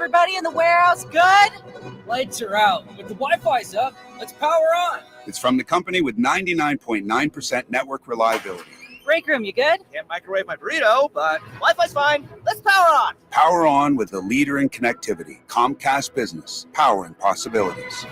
everybody in the warehouse good? Lights are out, but the Wi-Fi's up. Let's power on. It's from the company with 99.9% network reliability. Break room, you good? Can't microwave my burrito, but Wi-Fi's fine. Let's power on. Power on with the leader in connectivity, Comcast Business, powering possibilities.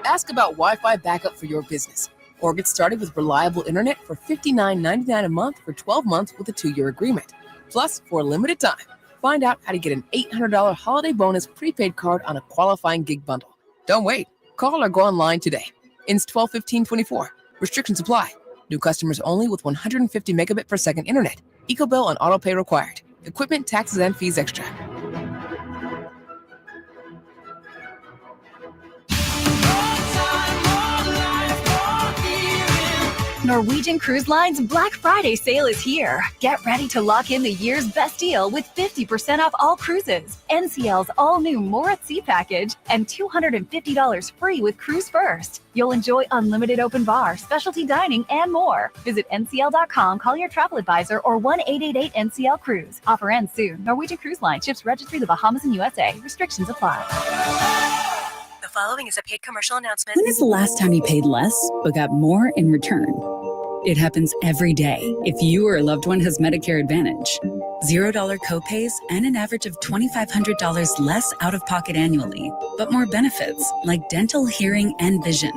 Ask about Wi-Fi backup for your business, or get started with reliable internet for $59.99 a month for 12 months with a 2-year agreement. Plus, for a limited time, find out how to get an $800 holiday bonus prepaid card on a qualifying gig bundle. Don't wait. Call or go online today. Ends 12/15/24. Restrictions apply. New customers only with 150 megabit per second internet. EcoBill and autopay required. Equipment, taxes, and fees extra. Norwegian Cruise Line's Black Friday sale is here. Get ready to lock in the year's best deal with 50% off all cruises, NCL's all-new More at Sea package, and $250 free with Cruise First. You'll enjoy unlimited open bar, specialty dining, and more. Visit ncl.com, call your travel advisor, or 1-888-NCL-CRUISE. Offer ends soon. Norwegian Cruise Line ships registry the Bahamas and USA. Restrictions apply. The following is a paid commercial announcement. When is the last time you paid less but got more in return? It happens every day if you or a loved one has Medicare Advantage. $0 copays and an average of $2,500 less out of pocket annually, but more benefits like dental, hearing, and vision.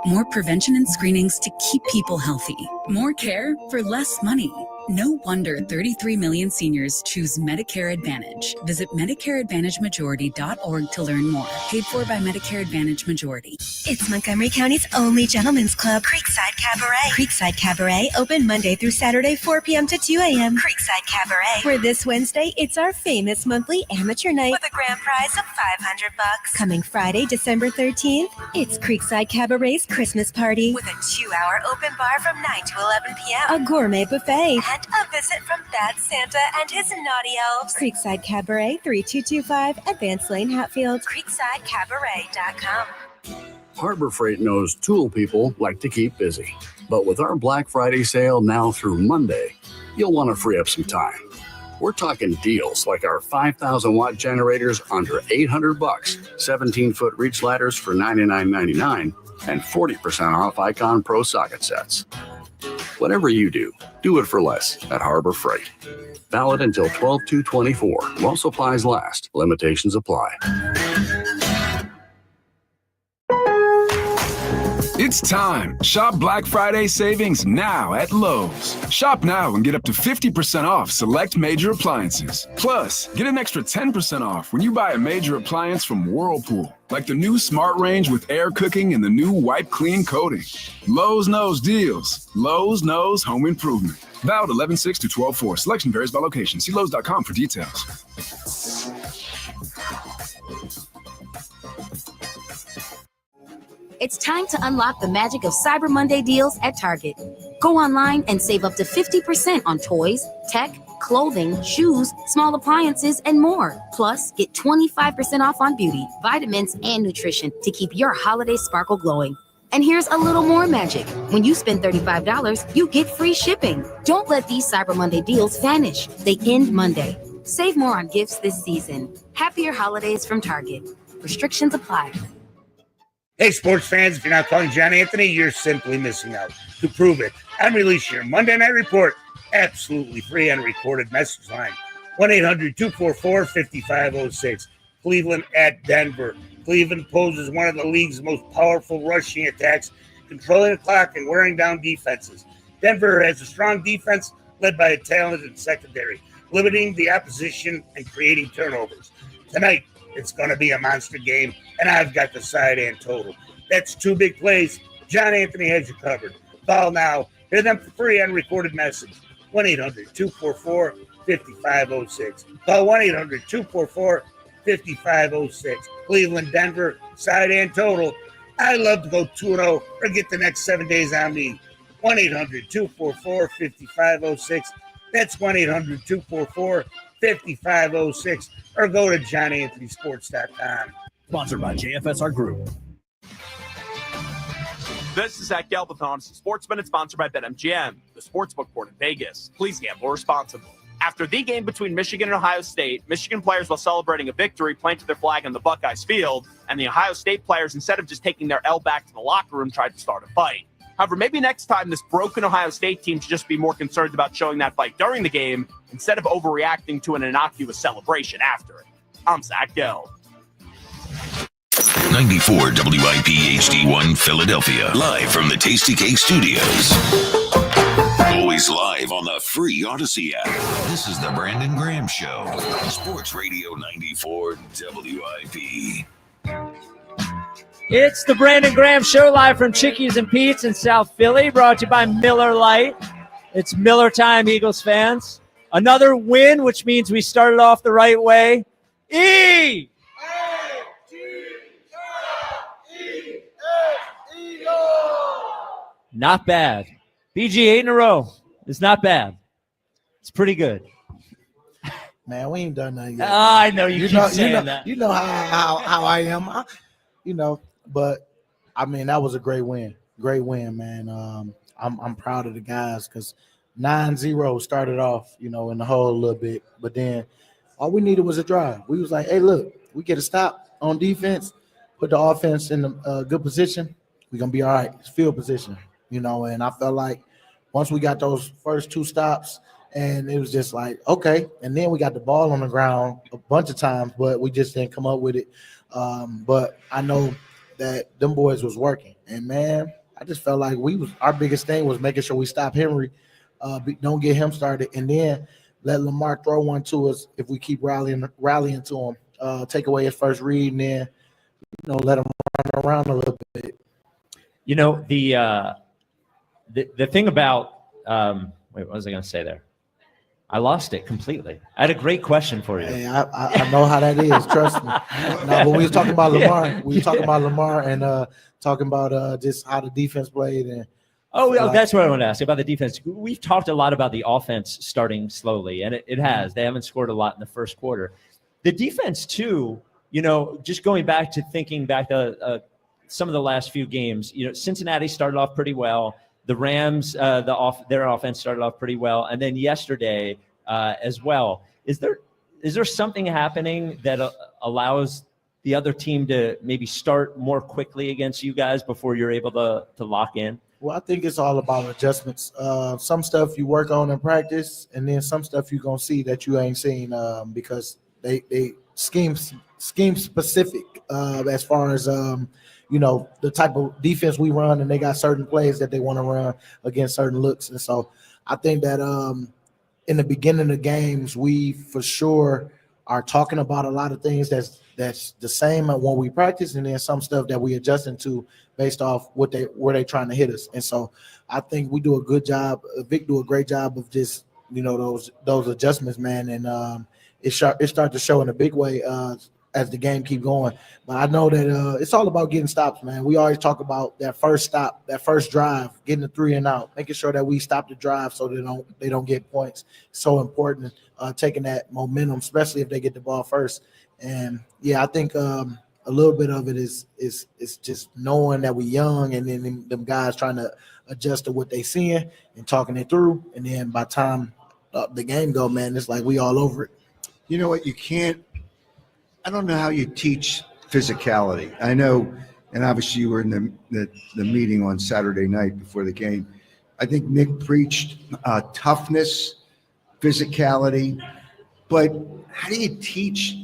More prevention and screenings to keep people healthy. More care for less money. No wonder 33 million seniors choose Medicare Advantage. Visit MedicareAdvantageMajority.org to learn more. Paid for by Medicare Advantage Majority. It's Montgomery County's only gentlemen's club, Creekside Cabaret. Creekside Cabaret, open Monday through Saturday, 4 p.m. to 2 a.m. Creekside Cabaret. Where this Wednesday, it's our famous monthly amateur night with a grand prize of $500. Coming Friday, December 13th, it's Creekside Cabaret's Christmas party with a 2-hour open bar from 9 to 11 p.m. A gourmet buffet. And a visit from Bad Santa and his naughty elves. Creekside Cabaret, 3225 Advance Lane, Hatfield. CreeksideCabaret.com. Harbor Freight knows tool people like to keep busy. But with our Black Friday sale now through Monday, you'll want to free up some time. We're talking deals like our 5,000-watt generators under $800, 17-foot reach ladders for $99.99, and 40% off Icon Pro socket sets. Whatever you do, do it for less at Harbor Freight. Valid until 12/2/24. While supplies last. Limitations apply. It's time. Shop Black Friday savings now at Lowe's. Shop now and get up to 50% off select major appliances. Plus, get an extra 10% off when you buy a major appliance from Whirlpool, like the new Smart Range with air cooking and the new Wipe Clean coating. Lowe's knows deals. Lowe's knows home improvement. Valid 11/6 to 12/4. Selection varies by location. See Lowe's.com for details. It's time to unlock the magic of Cyber Monday deals at Target. Go online and save up to 50% on toys, tech, clothing, shoes, small appliances, and more. Plus, get 25% off on beauty, vitamins, and nutrition to keep your holiday sparkle glowing. And here's a little more magic. When you spend $35, you get free shipping. Don't let these Cyber Monday deals vanish. They end Monday. Save more on gifts this season. Happier holidays from Target. Restrictions apply. Hey, sports fans, if you're not calling John Anthony, you're simply missing out. To prove it, I'm releasing your Monday Night Report absolutely free on a recorded message line. 1-800-244-5506. Cleveland at Denver. Cleveland poses one of the league's most powerful rushing attacks, controlling the clock and wearing down defenses. Denver has a strong defense led by a talented secondary, limiting the opposition and creating turnovers. Tonight, it's going to be a monster game, and I've got the side and total. That's 2 big plays. John Anthony has you covered. Call now. Hear them for free on recorded message. 1-800-244-5506. Call 1-800-244-5506. Cleveland, Denver, side and total. I love to go 2-0 or get the next 7 days on me. 1-800-244-5506. That's 1-800-244-5506. Or go to johnanthonysports.com. Sponsored by JFSR Group. This is Zach Galbathon, Sportsman, and sponsored by BetMGM, the sportsbook board in Vegas. Please gamble responsibly. After the game between Michigan and Ohio State, Michigan players, while celebrating a victory, planted their flag on the Buckeyes field, and the Ohio State players, instead of just taking their L back to the locker room, tried to start a fight. However, maybe next time this broken Ohio State team should just be more concerned about showing that fight during the game instead of overreacting to an innocuous celebration after it. I'm Zach Gell. 94 WIP HD1 Philadelphia, live from the Tasty Cake Studios. Always live on the free Odyssey app. This is the Brandon Graham Show. Sports Radio 94 WIP. It's the Brandon Graham Show, live from Chickie's and Pete's in South Philly, brought to you by Miller Lite. It's Miller time, Eagles fans. Another win, which means we started off the right way. Not bad. BG 8 in a row. It's not bad. It's pretty good. Man, we ain't done nothing yet. I know you keep saying that. You know how I am. But I mean, that was a great win. Great win, man. I'm proud of the guys because 9-0 started off, in the hole a little bit, but then all we needed was a drive. We was like, hey, look, we get a stop on defense, put the offense in a good position, we're gonna be all right. It's field position, and I felt like once we got those first two stops, and it was just like, okay, and then we got the ball on the ground a bunch of times, but we just didn't come up with it. But I know that them boys was working, and man, I just felt like our biggest thing was making sure we stop Henry, don't get him started, and then let Lamar throw one to us if we keep rallying to him, take away his first read, and then let him run around a little bit. The thing about what was I going to say there? I lost it completely. I had a great question for you. Hey, I know how that is. Trust me. No, but we was talking about Lamar. Yeah. We were talking about Lamar and talking about just how the defense played. And that's what I want to ask about the defense. We've talked a lot about the offense starting slowly, and it has. They haven't scored a lot in the first quarter. The defense too. Just going back to thinking back to some of the last few games. Cincinnati started off pretty well. The Rams, their offense started off pretty well, and then yesterday as well. Is there something happening that allows the other team to maybe start more quickly against you guys before you're able to lock in? Well, I think it's all about adjustments. Some stuff you work on in practice, and then some stuff you're gonna see that you ain't seen because they scheme specific as far as the type of defense we run, and they got certain plays that they want to run against certain looks. And so I think that in the beginning of games, we for sure are talking about a lot of things that's the same when we practice, and then some stuff that we adjusting to based off where they trying to hit us. And so I think we do a good job. Vic do a great job of just those adjustments, man. And it started to show in a big way as the game keep going. But I know that it's all about getting stops, man. We always talk about that first stop, that first drive, getting the 3 and out, making sure that we stop the drive so they don't get points. So important, taking that momentum, especially if they get the ball first. And yeah, I think a little bit of it is just knowing that we're young, and then them guys trying to adjust to what they seeing and talking it through. And then by the time the game go, man, it's like we all over it. You know what? I don't know how you teach physicality. I know, and obviously you were in the meeting on Saturday night before the game. I think Nick preached toughness, physicality, but how do you teach?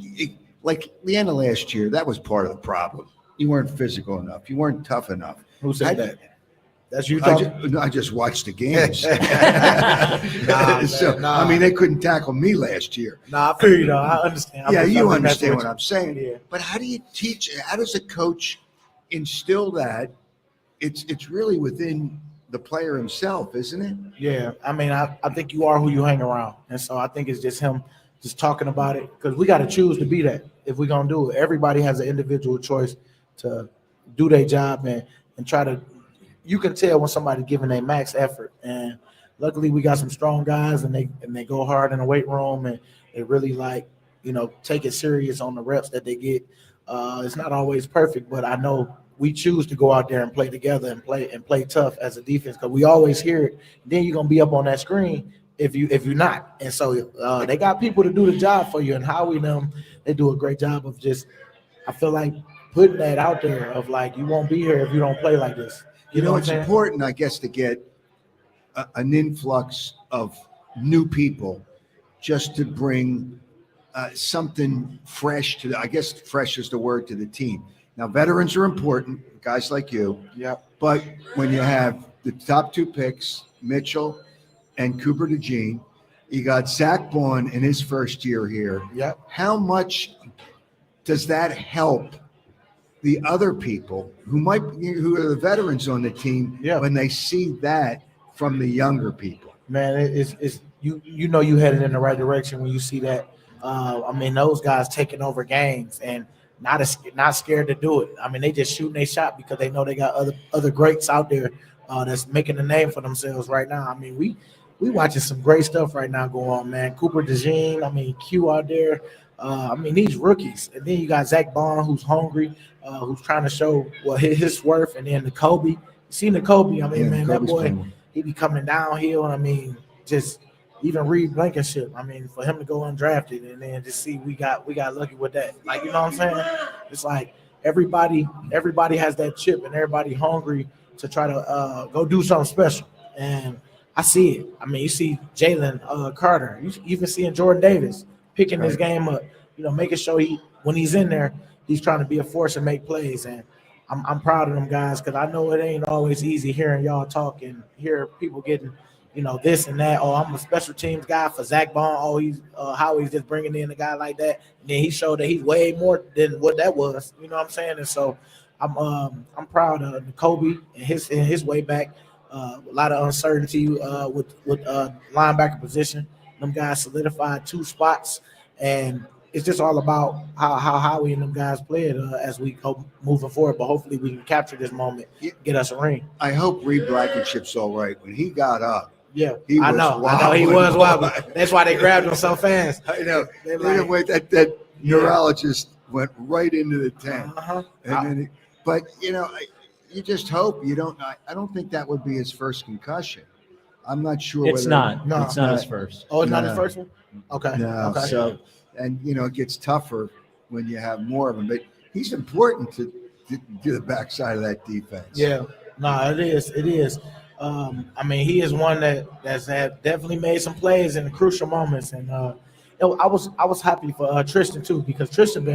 Like the end of last year, that was part of the problem. You weren't physical enough. You weren't tough enough. Who said that? That's you. I just watched the games. I mean, they couldn't tackle me last year. I feel you. I understand. You understand what I'm saying. Yeah. But how do you teach? How does a coach instill that? It's really within the player himself, isn't it? Yeah. I mean, I think you are who you hang around, and so I think it's just him just talking about it, because we got to choose to be that if we're gonna do it. Everybody has an individual choice to do their job and try to. You can tell when somebody's giving their max effort, and luckily we got some strong guys, and they go hard in the weight room, and they really take it serious on the reps that they get. It's not always perfect, but I know we choose to go out there and play together and play tough as a defense, because we always hear it. Then you're gonna be up on that screen, if you're not. And so they got people to do the job for you, and Howie and them, they do a great job of just, I feel like, putting that out there of like, you won't be here if you don't play like this. You know, what it's I'm saying? important, I guess, to get an influx of new people just to bring something fresh to I guess fresh is the word, to the team. Now, veterans are important, guys like you. Yeah. But when you have the top 2 picks, Mitchell and Cooper DeJean, you got Zach Bond in his first year here. Yep. How much does that help the other people who are the veterans on the team when they see that from the younger people? Man, it's you know you headed in the right direction when you see that. I mean, those guys taking over games and not scared to do it. I mean, they just shooting their shot because they know they got other greats out there that's making a name for themselves right now. I mean, we watching some great stuff right now go on, man. Cooper DeJean, I mean, Q out there. I mean, these rookies, and then you got Zach Bond, who's hungry, who's trying to show his worth, and then N'Kobe. You see N'Kobe, I mean, man, that boy, he be coming downhill, and I mean, just even Reed Blankenship. I mean, for him to go undrafted and then just see we got lucky with that. Like, you know what I'm saying? It's like everybody has that chip, and everybody hungry to try to go do something special. And I see it. I mean, you see Jalen Carter. You even seeing Jordan Davis picking his game up, you know, making sure when he's in there, he's trying to be a force and make plays. And I'm proud of them guys, because I know it ain't always easy hearing y'all talk and hear people getting, you know, this and that. Oh, I'm a special teams guy for Zach Bond. Oh, he's how he's just bringing in a guy like that. And then he showed that he's way more than what that was. You know what I'm saying? And so I'm proud of N'Kobe and his way back. A lot of uncertainty with linebacker position. Them guys solidified 2 spots, and it's just all about how Howie and them guys play it as we go moving forward. But hopefully we can capture this moment, get us a ring. I hope Reed Blankenship's all right. When he got up, I know he was wild. That's why they grabbed him so fast. I know. That neurologist went right into the tent. And then but you know, you just hope you don't. I don't think that would be his first concussion. I'm not sure. It's not. No, it's not his first. Oh, it's not his first one? Okay. No. Okay. So, and you know, it gets tougher when you have more of them. But he's important to do the backside of that defense. Yeah. No, it is. It is. I mean, he is one that's definitely made some plays in the crucial moments. And I was happy for Tristan too, because Tristan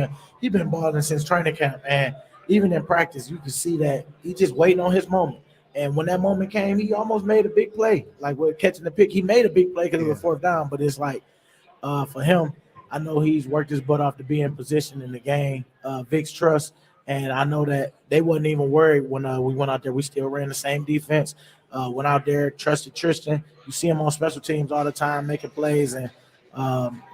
been balling since training camp, and even in practice, you can see that he just waiting on his moment. And when that moment came, he almost made a big play. Like with catching the pick, he made a big play because it was 4th down. But it's like for him, I know he's worked his butt off to be in position in the game. Vic's trust, and I know that they wasn't even worried when we went out there. We still ran the same defense. Went out there, trusted Tristan. You see him on special teams all the time, making plays. And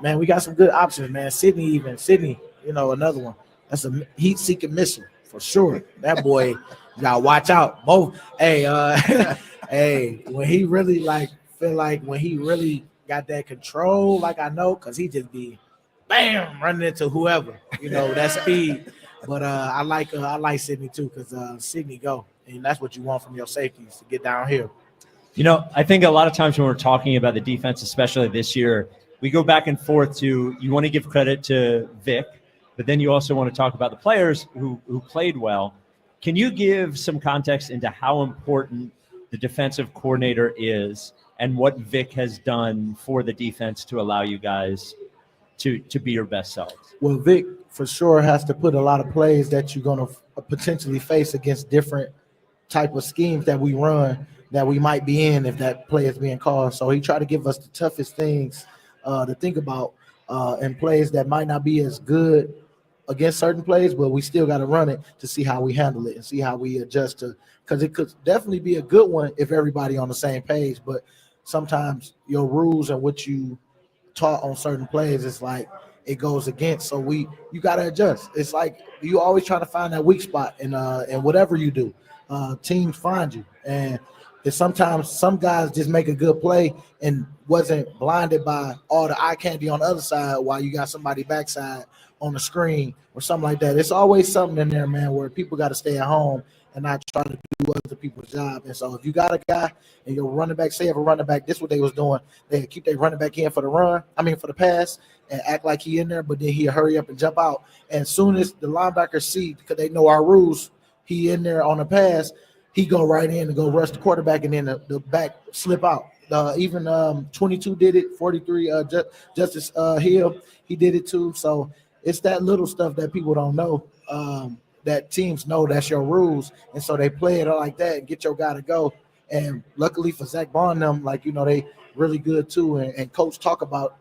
man, we got some good options, man. Sydney, you know, another one. That's a heat-seeking missile for sure. That boy. Y'all watch out. Both. Hey, hey, when he really when he really got that control, like I know, because he just be bam running into whoever, you know, that speed. But I like Sydney too, because Sydney go, and that's what you want from your safeties to get down here. You know, I think a lot of times when we're talking about the defense, especially this year, we go back and forth to, you want to give credit to Vic, but then you also want to talk about the players who played well. Can you give some context into how important the defensive coordinator is and what Vic has done for the defense to allow you guys to be your best selves? Well, Vic for sure has to put a lot of plays that you're going to potentially face against different type of schemes that we run that we might be in if that play is being called. So he tried to give us the toughest things to think about and plays that might not be as good against certain plays, but we still got to run it to see how we handle it and see how we adjust to, because it could definitely be a good one if everybody on the same page, but sometimes your rules and what you taught on certain plays, it's like it goes against. So you got to adjust. It's like you always trying to find that weak spot in whatever you do. Teams find you, and it's sometimes some guys just make a good play and wasn't blinded by all the eye candy on the other side while you got somebody backside on the screen or something like that. It's always something in there, man, where people got to stay at home and not try to do other people's job. And so if you got a guy and your running back, say if a running back, this is what they was doing. They keep their running back in for the pass and act like he in there, but then he'll hurry up and jump out. And as soon as the linebackers see, because they know our rules, he in there on the pass, he go right in and go rush the quarterback, and then the back slip out. Even 22 did it, 43 Justice Hill, he did it too. So it's that little stuff that people don't know, that teams know that's your rules, and so they play it like that and get your guy to go. And luckily for Zach Bond, them, like, you know, they really good too. And coach talk about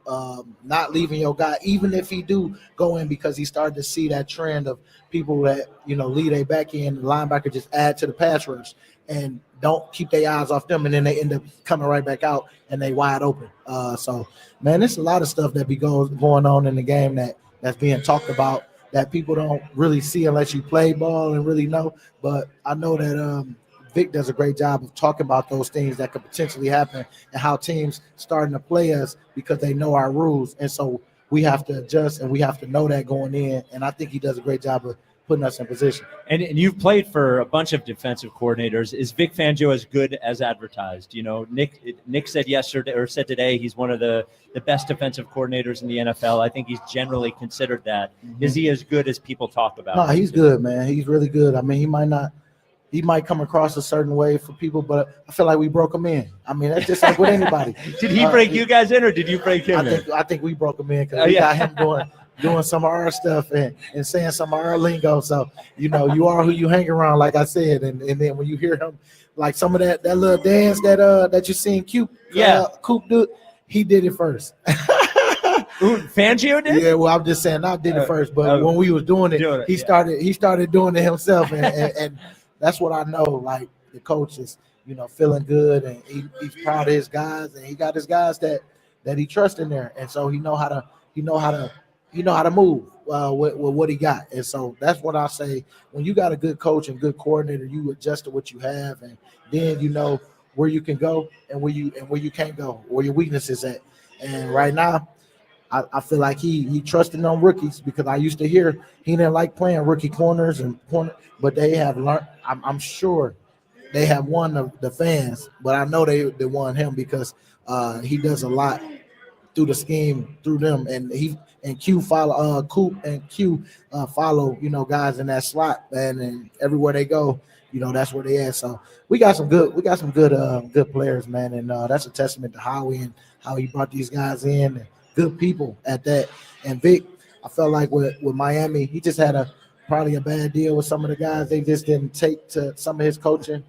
not leaving your guy, even if he do go in, because he started to see that trend of people that, you know, lead a back end, the linebacker just add to the pass rush and don't keep their eyes off them, and then they end up coming right back out and they wide open. So, man, there's a lot of stuff that going on in the game that's being talked about that people don't really see unless you play ball and really know. But I know that Vic does a great job of talking about those things that could potentially happen and how teams starting to play us because they know our rules. And so we have to adjust and we have to know that going in. And I think he does a great job of putting us in position. And you've played for a bunch of defensive coordinators. Is Vic Fangio as good as advertised? You know, Nick said yesterday or said today he's one of the best defensive coordinators in the NFL. I think he's generally considered that. Mm-hmm. Is he as good as people talk about? No, he's good, man. He's really good. I mean, he might come across a certain way for people, but I feel like we broke him in. I mean, that's just like with anybody. Did he break you guys in, or did you break him in? I think we broke him in because we got him doing some of our stuff and saying some of our lingo. So, you know, you are who you hang around, like I said. And then when you hear him, like some of that little dance that you seen Coop do, he did it first. Ooh, Fangio did? Yeah, well, I'm just saying I did it first, but when we was doing it, he started doing it himself, and that's what I know. Like, the coach is, you know, feeling good, and he's proud of his guys, and he got his guys that he trusts in there, and so he know how to move with what he got. And so that's what I say. When you got a good coach and good coordinator, you adjust to what you have, and then you know where you can go and where you can't go, where your weakness is at. And right now, I feel like he trusted on rookies, because I used to hear he didn't like playing rookie corners but they have learned. I'm sure they have won the fans, but I know they won him because he does a lot through the scheme, through them, and Q follow Coop and Q follow, you know, guys in that slot, and everywhere they go, you know, that's where they at. So we got some good players, man, and that's a testament to Howie and how he brought these guys in, and good people at that. And Vic, I felt like with Miami, he just had probably a bad deal with some of the guys. They just didn't take to some of his coaching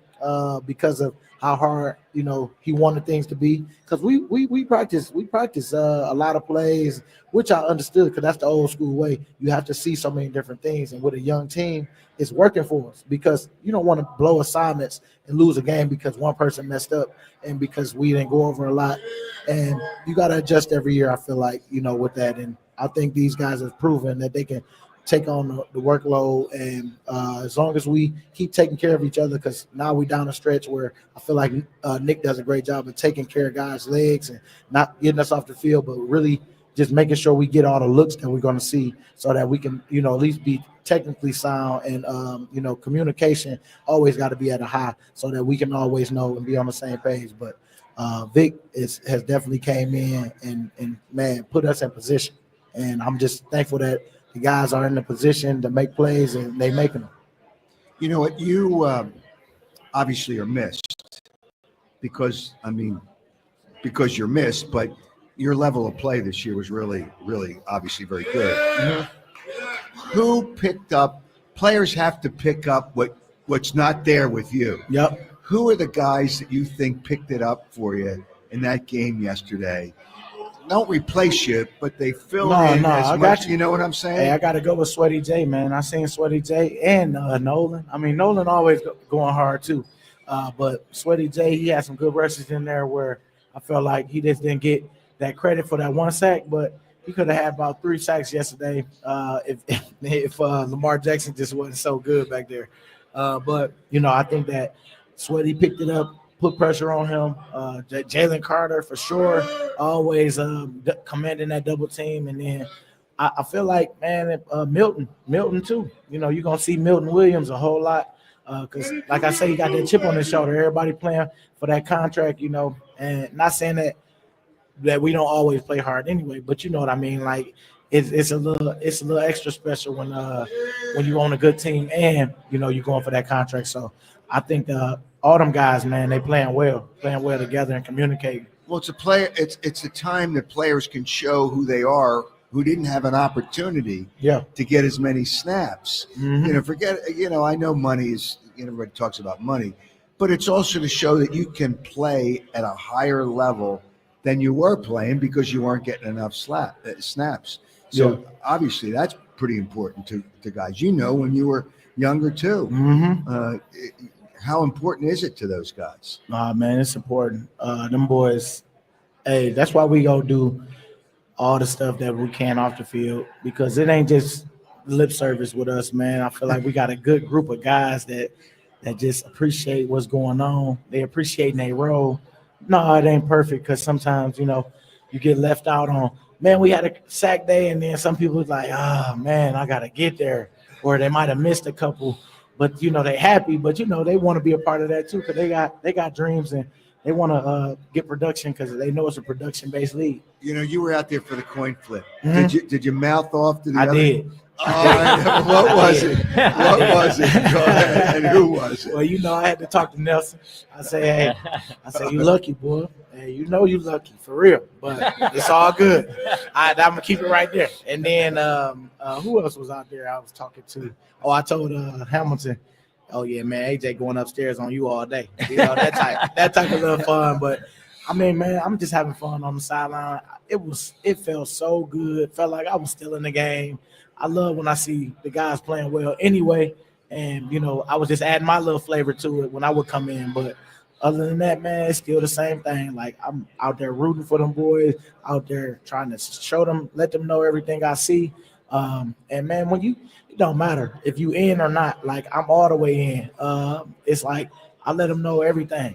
because of how hard, you know, he wanted things to be. Because we practice a lot of plays, which I understood, because that's the old school way. You have to see so many different things, and with a young team, it's working for us, because you don't want to blow assignments and lose a game because one person messed up and because we didn't go over a lot. And you got to adjust every year, I feel like, you know, with that. And I think these guys have proven that they can take on the workload, and as long as we keep taking care of each other, because now we down a stretch where I feel like Nick does a great job of taking care of guys' legs and not getting us off the field, but really just making sure we get all the looks that we're going to see, so that we can, you know, at least be technically sound, and you know, communication always got to be at a high, so that we can always know and be on the same page. But Vic has definitely came in and man, put us in position, and I'm just thankful that the guys are in the position to make plays, and they making them. You know what? You obviously are missed because you're missed, but your level of play this year was really, really obviously very good. Mm-hmm. Who picked up? Players have to pick up what's not there with you. Yep. Who are the guys that you think picked it up for you in that game yesterday? Don't replace you, but they fill in as much. You know what I'm saying? Hey, I got to go with Sweaty J, man. I seen Sweaty J and Nolan. I mean, Nolan always going hard too, but Sweaty J, he had some good rushes in there where I felt like he just didn't get that credit for that one sack, but he could have had about 3 sacks yesterday if Lamar Jackson just wasn't so good back there. But you know, I think that Sweaty picked it up, put pressure on him. Jalen Carter, for sure, always commanding that double team. And then I feel like, man, Milton too. You know, you're gonna see Milton Williams a whole lot because, like I say, he got that chip on his shoulder. Everybody playing for that contract, you know, and not saying that we don't always play hard anyway, but you know what I mean. Like it's a little extra special when you own a good team and you know you're going for that contract. So I think all them guys, man, they playing well together and communicating. Well, it's a time that players can show who they are, who didn't have an opportunity to get as many snaps. Mm-hmm. You know, I know money is, everybody talks about money, but it's also to show that you can play at a higher level than you were playing because you weren't getting enough snaps. So obviously that's pretty important to guys. You know, when you were younger too. Mm-hmm. How important is it to those guys? Man, it's important. Them boys, hey, that's why we go do all the stuff that we can off the field, because it ain't just lip service with us, man. I feel like we got a good group of guys that just appreciate what's going on. They appreciate their role. No, it ain't perfect because sometimes, you know, you get left out on, man, we had a sack day, and then some people was like, oh, man, I got to get there. Or they might have missed a couple. But, you know, they happy, but, you know, they want to be a part of that too because they got dreams and they want to get production because they know it's a production-based league. You know, you were out there for the coin flip. Mm-hmm. Did you mouth off to the other? I did. What was it? What was it? Go ahead. And who was it? Well, you know, I had to talk to Nelson. I say, hey, you lucky, boy. Hey, you know you lucky, for real. But it's all good. I'm going to keep it right there. And then who else was out there I was talking to? Oh, I told Hamilton, oh, yeah, man, AJ going upstairs on you all day. You know, that type of little fun. But, I mean, man, I'm just having fun on the sideline. It felt so good. Felt like I was still in the game. I love when I see the guys playing well anyway. And, you know, I was just adding my little flavor to it when I would come in. But other than that, man, it's still the same thing. Like, I'm out there rooting for them boys, out there trying to show them, let them know everything I see. And, man, it don't matter if you in or not. Like, I'm all the way in. It's like I let them know everything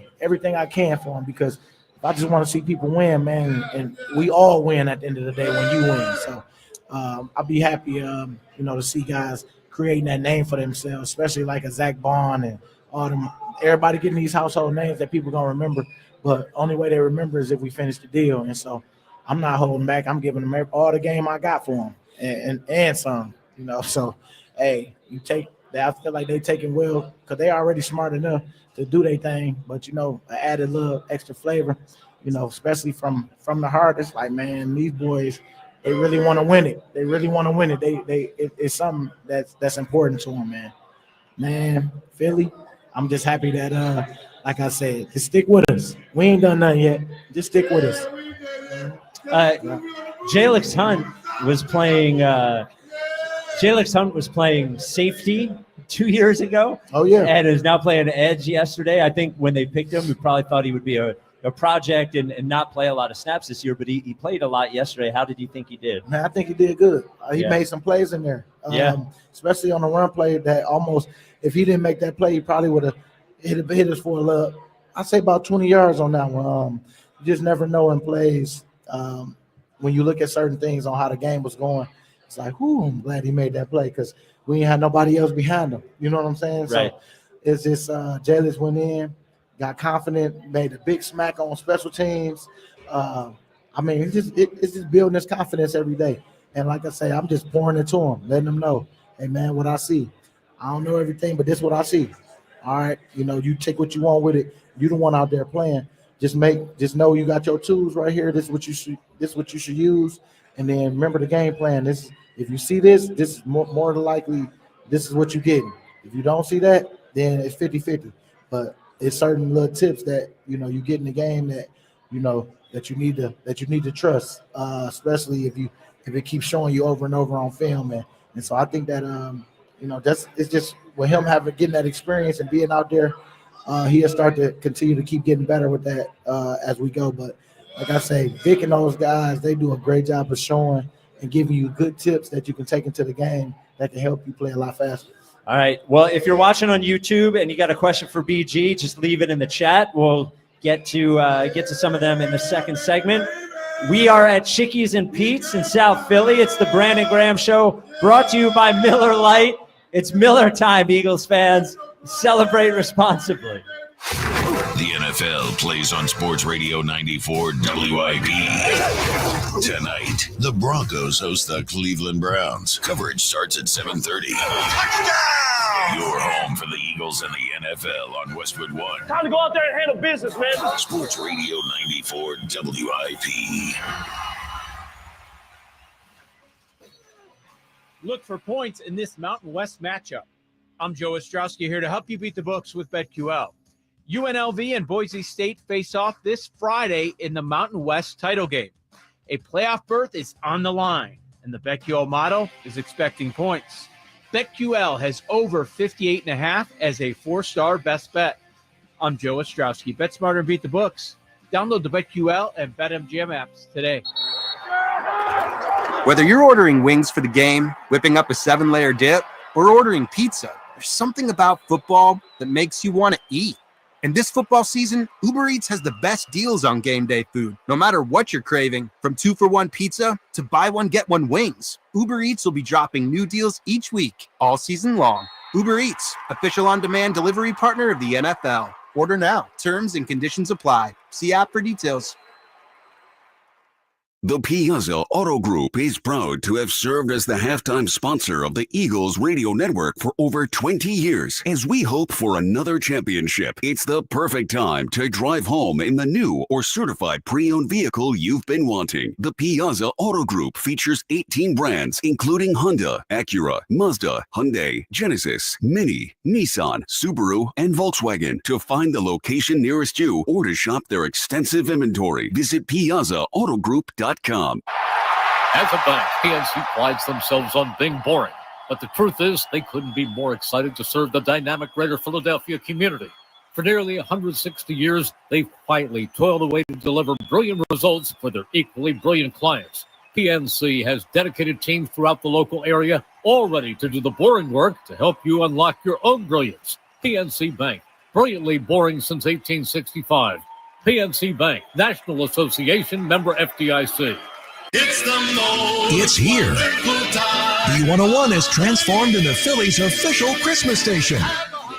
I can for them, because I just want to see people win, man. And we all win at the end of the day when you win. So I'll be happy, you know, to see guys creating that name for themselves, especially like a Zach Bond and all them. Everybody getting these household names that people gonna remember, but only way they remember is if we finish the deal. And so I'm not holding back. I'm giving them all the game I got for them and some, you know. So, hey, I feel like they taking well because they already smart enough to do their thing, but, you know, I added a little extra flavor, you know, especially from the heart. It's like, man, these boys, they really want to win it. They really want to win it. It's something that's important to them, man. Man, Philly, I'm just happy that, like I said, just stick with us. We ain't done nothing yet. Just stick with us. Jalix Hunt was playing safety 2 years ago. Oh, yeah. And is now playing edge yesterday. I think when they picked him, we probably thought he would be a project and not play a lot of snaps this year, but he played a lot yesterday. How did you think he did? Man, I think he did good. He made some plays in there. Especially on the run play that almost, if he didn't make that play, he probably would have hit us for a little, I'd say about 20 yards on that one. You just never know in plays. When you look at certain things on how the game was going, it's like, I'm glad he made that play because we ain't had nobody else behind him. You know what I'm saying? Right. So it's just Jalis went in, got confident, made a big smack on special teams. I mean, it's just building his confidence every day. And like I say, I'm just pouring it to him, letting him know, hey, man, what I see. I don't know everything, but this is what I see. All right, you know, you take what you want with it. You the one out there playing. Just know you got your tools right here. This is what you should use. And then remember the game plan. If you see this is more than likely this is what you're getting. If you don't see that, then it's 50-50. But it's certain little tips that, you know, you get in the game that, you know, that you need to trust, especially if it keeps showing you over and over on film. And so I think that you know, it's just with him getting that experience and being out there, he'll start to continue to keep getting better with that as we go. But like I say, Vic and those guys, they do a great job of showing and giving you good tips that you can take into the game that can help you play a lot faster. All right. Well, if you're watching on YouTube and you got a question for BG, just leave it in the chat. We'll get to some of them in the second segment. We are at Chickie's and Pete's in South Philly. It's the Brandon Graham Show, brought to you by Miller Lite. It's Miller time, Eagles fans. Celebrate responsibly. The NFL plays on Sports Radio 94 WIP. Tonight, the Broncos host the Cleveland Browns. Coverage starts at 7:30. Touchdown! Your home for the Eagles and the NFL on Westwood One. Time to go out there and handle business, man. Sports Radio 94 WIP. Look for points in this Mountain West matchup. I'm Joe Ostrowski here to help you beat the books with BetQL. UNLV and Boise State face off this Friday in the Mountain West title game. A playoff berth is on the line, and the BetQL model is expecting points. BetQL has over 58.5 as a 4-star best bet. I'm Joe Ostrowski. Bet smarter and beat the books. Download the BetQL and BetMGM apps today. Whether you're ordering wings for the game, whipping up a 7-layer dip, or ordering pizza, there's something about football that makes you want to eat. And this football season, Uber Eats has the best deals on game day food. No matter what you're craving, from 2-for-1 pizza to buy one, get one wings, Uber Eats will be dropping new deals each week, all season long. Uber Eats, official on-demand delivery partner of the NFL. Order now. Terms and conditions apply. See app for details. The Piazza Auto Group is proud to have served as the halftime sponsor of the Eagles radio network for over 20 years. As we hope for another championship, it's the perfect time to drive home in the new or certified pre-owned vehicle you've been wanting. The Piazza Auto Group features 18 brands, including Honda, Acura, Mazda, Hyundai, Genesis, Mini, Nissan, Subaru, and Volkswagen. To find the location nearest you or to shop their extensive inventory, visit PiazzaAutoGroup.com. As a bank, PNC prides themselves on being boring. But the truth is, they couldn't be more excited to serve the dynamic greater Philadelphia community. For nearly 160 years, they've quietly toiled away to deliver brilliant results for their equally brilliant clients. PNC has dedicated teams throughout the local area, all ready to do the boring work to help you unlock your own brilliance. PNC Bank, brilliantly boring since 1865. PNC Bank, National Association, member FDIC. It's here. B101 is transformed into Philly's official Christmas station.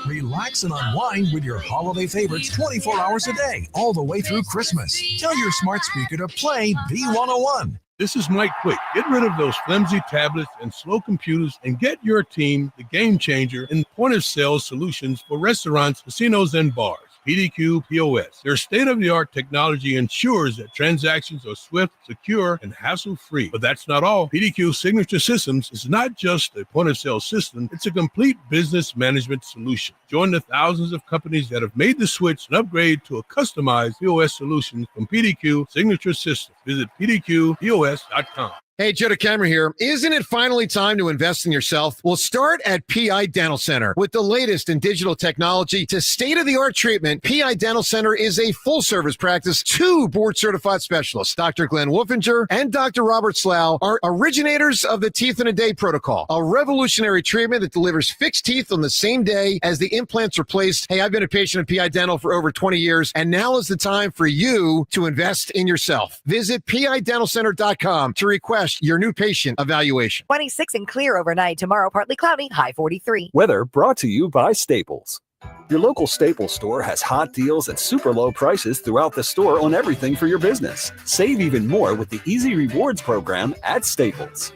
Relax and unwind with your holiday favorites 24 hours a day, all the way through Christmas. Tell your smart speaker to play B101. This is Mike Quick. Get rid of those flimsy tablets and slow computers and get your team the game changer in point-of-sale solutions for restaurants, casinos, and bars. PDQ POS. Their state-of-the-art technology ensures that transactions are swift, secure, and hassle-free. But that's not all. PDQ Signature Systems is not just a point-of-sale system, it's a complete business management solution. Join the thousands of companies that have made the switch and upgrade to a customized POS solution from PDQ Signature Systems. Visit PDQPOS.com. Hey, Joe DeCamera here. Isn't it finally time to invest in yourself? Well, start at PI Dental Center. With the latest in digital technology to state-of-the-art treatment, PI Dental Center is a full-service practice. 2 board-certified specialists, Dr. Glenn Wolfinger and Dr. Robert Slough, are originators of the Teeth in a Day protocol, a revolutionary treatment that delivers fixed teeth on the same day as the implants are placed. Hey, I've been a patient of PI Dental for over 20 years, and now is the time for you to invest in yourself. Visit PIDentalCenter.com to request your new patient evaluation. 26 and clear overnight. Tomorrow, partly cloudy, high 43. Weather brought to you by Staples. Your local Staples store has hot deals at super low prices throughout the store on everything for your business. Save even more with the Easy Rewards program at Staples.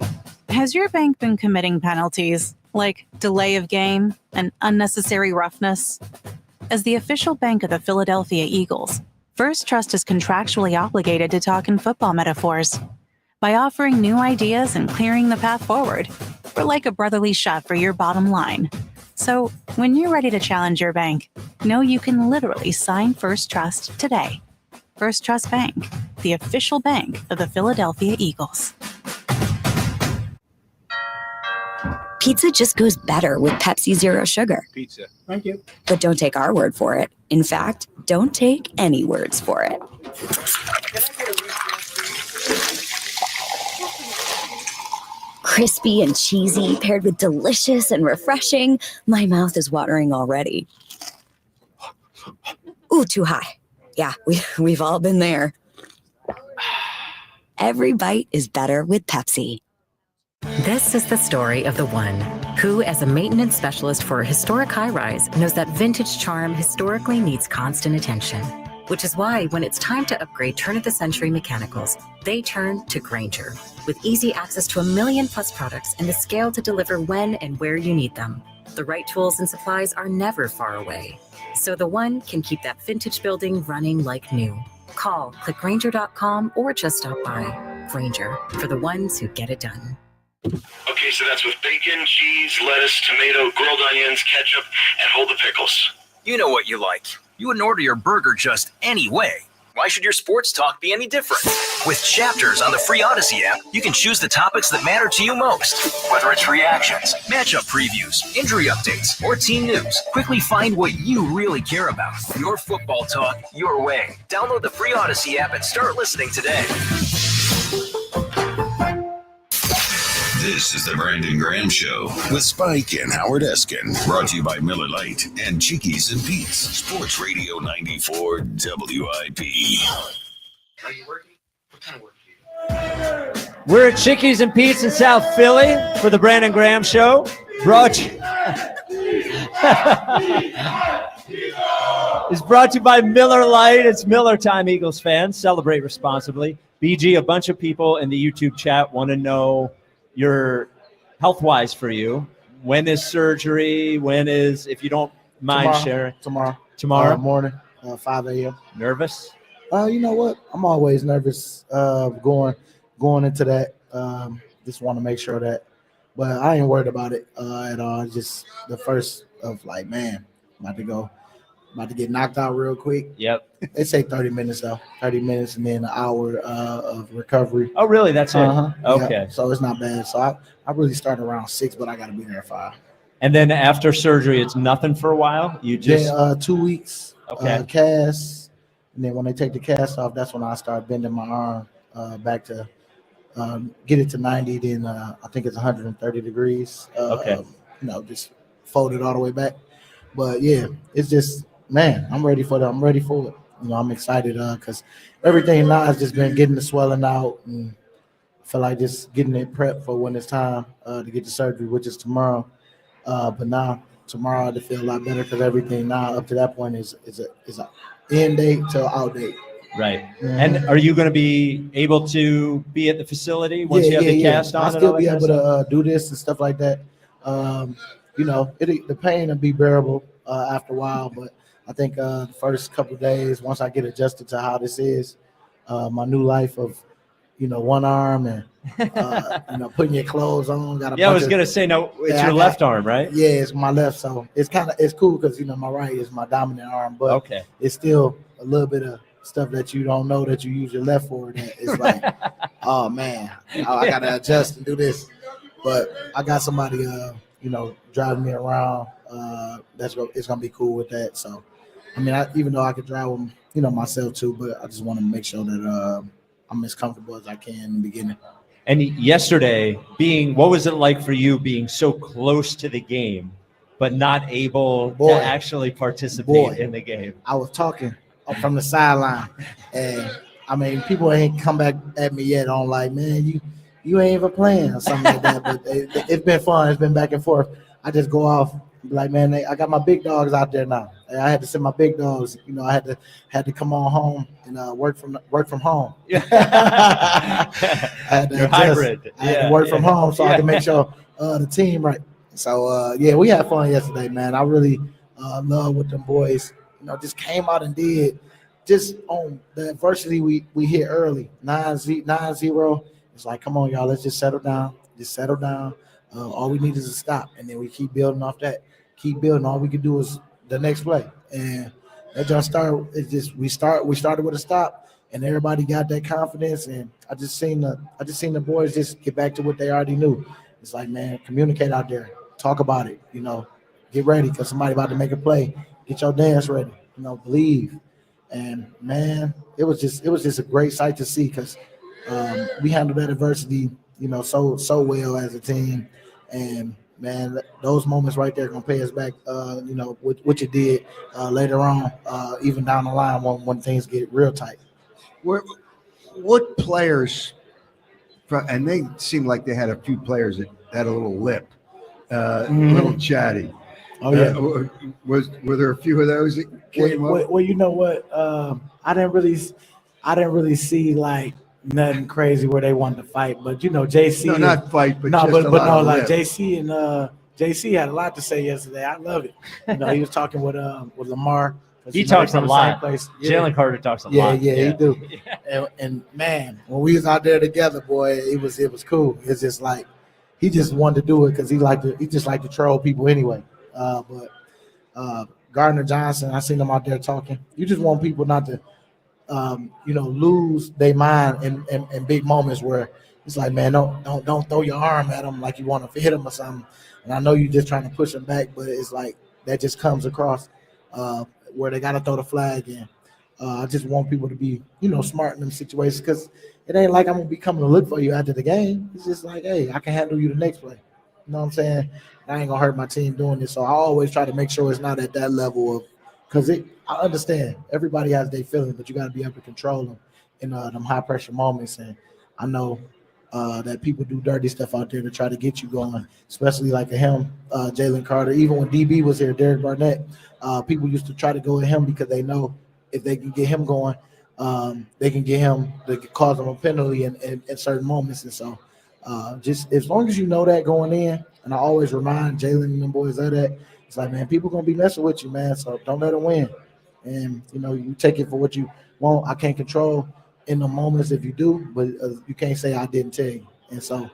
Has your bank been committing penalties like delay of game and unnecessary roughness? As the official bank of the Philadelphia Eagles, First Trust is contractually obligated to talk in football metaphors. By offering new ideas and clearing the path forward, we're like a brotherly shove for your bottom line. So when you're ready to challenge your bank, know you can literally sign First Trust today. First Trust Bank, the official bank of the Philadelphia Eagles. Pizza just goes better with Pepsi Zero Sugar. Pizza. Thank you. But don't take our word for it. In fact, don't take any words for it. Crispy and cheesy, paired with delicious and refreshing. My mouth is watering already. Ooh, too high. Yeah, we've all been there. every bite is better with Pepsi. This is the story of the one who, as a maintenance specialist for a historic high-rise, knows that vintage charm historically needs constant attention. Which is why when it's time to upgrade turn-of-the-century mechanicals, they turn to Grainger. With easy access to 1 million+ products and the scale to deliver when and where you need them. The right tools and supplies are never far away. So the one can keep that vintage building running like new. Call, click Grainger.com, or just stop by. Grainger, for the ones who get it done. Okay, so that's with bacon, cheese, lettuce, tomato, grilled onions, ketchup, and hold the pickles. You know what you like. You wouldn't order your burger just any way. Why should your sports talk be any different? With Chapters on the free Odyssey app, you can choose the topics that matter to you most. Whether it's reactions, matchup previews, injury updates, or team news, quickly find what you really care about. Your football talk, your way. Download the free Odyssey app and start listening today. This is the Brandon Graham Show with Spike and Howard Eskin. Brought to you by Miller Lite and Chickies and Pete's. Sports Radio 94 WIP. Are you working? What kind of work do you do? We're at Chickies and Pete's in South Philly for the Brandon Graham Show. Brought to It's brought to you by Miller Lite. It's Miller time, Eagles fans. Celebrate responsibly. BG, a bunch of people in the YouTube chat want to know your health-wise for you. When is surgery? When is, if you don't mind sharing? Tomorrow morning, 5 a.m. Nervous? You know what? I'm always nervous going into that. Just want to make sure that, but I ain't worried about it at all. Just the first of like, man, about to get knocked out real quick. Yep. They say 30 minutes though. 30 minutes and then an hour of recovery. Oh, really? That's it? Okay. Yeah. So it's not bad. So I really start around 6, but I got to be there at 5. And then after surgery, it's nothing for a while? You just... Then 2 weeks, okay. Cast. And then when they take the cast off, that's when I start bending my arm back to get it to 90. Then I think it's 130 degrees. Okay. Just fold it all the way back. But yeah, it's just... Man, I'm ready for it. I'm excited because everything now has just been getting the swelling out, and I feel like just getting it prepped for when it's time to get the surgery, which is tomorrow. But now tomorrow I feel a lot better because everything now up to that point is a in date till out date. Right. And are you going to be able to be at the facility once you have the cast on? I'll still be able to do this and stuff like that. The pain will be bearable after a while, but I think the first couple of days, once I get adjusted to how this is, my new life of, one arm and, putting your clothes on. I was going to say, no, it's your left arm, right? Yeah, it's my left. So it's cool because, my right is my dominant arm, but it's still a little bit of stuff that you don't know that you use your left for. That it's like, oh, man, I got to adjust and do this. But I got somebody, driving me around. It's going to be cool with that. So. I mean, even though I could drive them, myself too, but I just want to make sure that I'm as comfortable as I can in the beginning. And yesterday, what was it like for you being so close to the game, but not able to actually participate in the game? I was talking from the sideline, and I mean, people ain't come back at me yet on like, man, you ain't even playing or something like that. But it's been fun. It's been back and forth. I just go off. Like, man, I got my big dogs out there now. I had to send my big dogs. I had to come on home and work from home. Yeah. You're hybrid. I had to work from home so I can make sure the team right. So we had fun yesterday, man. I really love what them boys just came out and did. Just on the adversity we hit early, 9-0. It's like, come on, y'all, let's just settle down. Just settle down. All we need is a stop, and then we keep building off that. Keep building. All we can do is the next play, and that just start. It's just we started with a stop, and everybody got that confidence. And I just seen the boys just get back to what they already knew. It's like, man, communicate out there, talk about it. Get ready because somebody about to make a play. Get your dance ready. Believe. And man, it was just a great sight to see because we handled that adversity, so well as a team. And man, those moments right there gonna pay us back. With what you did later on, even down the line when things get real tight. What players and they seemed like they had a few players that had a little lip, a little chatty. Oh yeah. Were there a few of those that came up? Well, you know what? I didn't really see like nothing crazy where they wanted to fight, but you know, JC. No, not fight, but no, just a lot of like lip. JC and JC had a lot to say yesterday. I love it. You know, he was talking with Lamar. He talks a lot. Jalen Carter talks a lot. Yeah, he do. And man, when we was out there together, boy, it was cool. It's just like he just wanted to do it because he just like to troll people anyway. But Gardner Johnson, I seen him out there talking. You just want people not to, lose their mind in big moments where it's like, man, don't throw your arm at them like you want to hit them or something. And I know you're just trying to push them back, but it's like that just comes across where they got to throw the flag in. I just want people to be, smart in them situations because it ain't like I'm going to be coming to look for you after the game. It's just like, hey, I can handle you the next play. You know what I'm saying? I ain't going to hurt my team doing this. So I always try to make sure it's not at that level of – because I understand everybody has their feelings, but you got to be able to control them in them high-pressure moments. And I know that people do dirty stuff out there to try to get you going, especially like him, Jalen Carter. Even when DB was here, Derek Barnett, people used to try to go at him because they know if they can get him going, they can get him to cause him a penalty in certain moments. And so just as long as you know that going in, and I always remind Jalen and them boys of that, it's like, man, people going to be messing with you, man, so don't let them win. And, you take it for what you want. I can't control in the moments if you do, but you can't say I didn't tell you. And so,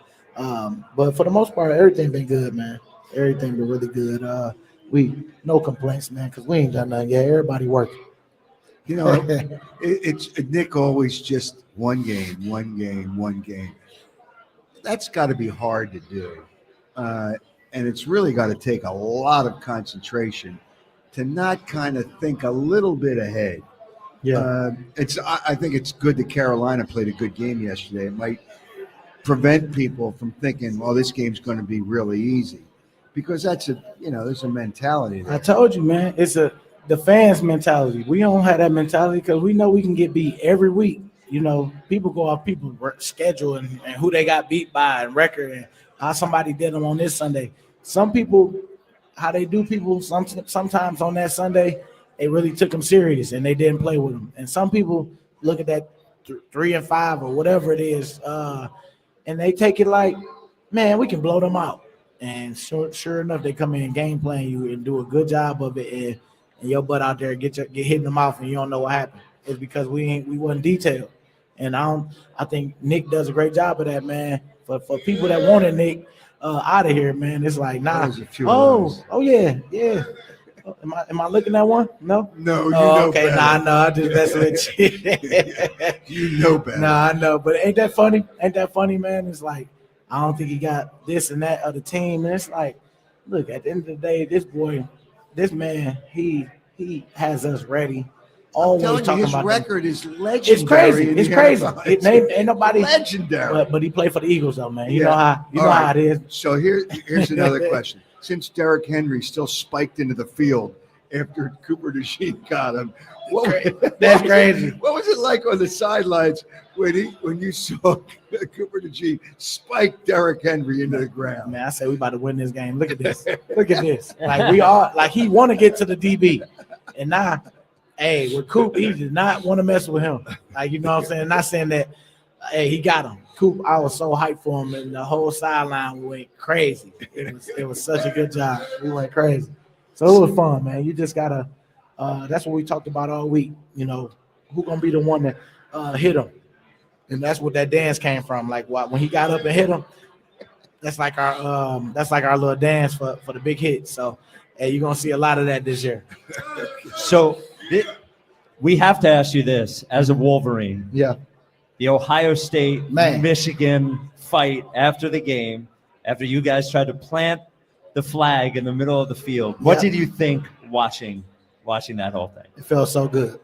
but for the most part, everything been good, man. Everything been really good. No complaints, man, because we ain't done nothing yet. Everybody working. It's Nick always just one game. That's got to be hard to do. And it's really got to take a lot of concentration to not kind of think a little bit ahead. Yeah. I think it's good that Carolina played a good game yesterday. It might prevent people from thinking, well, this game's going to be really easy, because there's a mentality there. I told you, man, it's the fans' mentality. We don't have that mentality because we know we can get beat every week. People go off people's schedule and who they got beat by and record and how somebody did them on this Sunday. Some people, how they do people, sometimes on that Sunday, they really took them serious and they didn't play with them. And some people look at that 3-5 or whatever it is, and they take it like, man, we can blow them out. And sure enough, they come in game plan you and do a good job of it, and your butt out there get hit in the mouth and you don't know what happened. It's because we wasn't detailed. And I think Nick does a great job of that, man. For people that wanted Nick out of here, man, it's like, nah. Oh yeah. Am I looking at one? No. No. Okay. Better. Nah. I just messing with you. You know better. Nah, I know. But ain't that funny, man? It's like I don't think he got this and that of the team. And it's like, look, at the end of the day, this man, he has us ready. Always talking his about record is legendary. It's crazy. Ain't nobody legendary. But he played for the Eagles, though, man. You know how it is. So here's another question. Since Derrick Henry still spiked into the field after Cooper DeJean got him, that's crazy. What was it like on the sidelines when you saw Cooper DeJean spike Derrick Henry into the ground? Man, I said we about to win this game. Look at this. Like he want to get to the DB, and now. Hey, with Coop, he did not want to mess with him. Like, you know what I'm saying? Not saying that, hey, he got him. Coop, I was so hyped for him, and the whole sideline went crazy. It was such a good job. We went crazy. So it was fun, man. You just got to that's what we talked about all week. Who going to be the one that hit him? And that's what that dance came from. Like, when he got up and hit him, that's like our little dance for the big hit. So, hey, you're going to see a lot of that this year. So – we have to ask you this as a Wolverine. Yeah. The Ohio State Michigan fight after the game, after you guys tried to plant the flag in the middle of the field. What did you think watching that whole thing? It felt so good.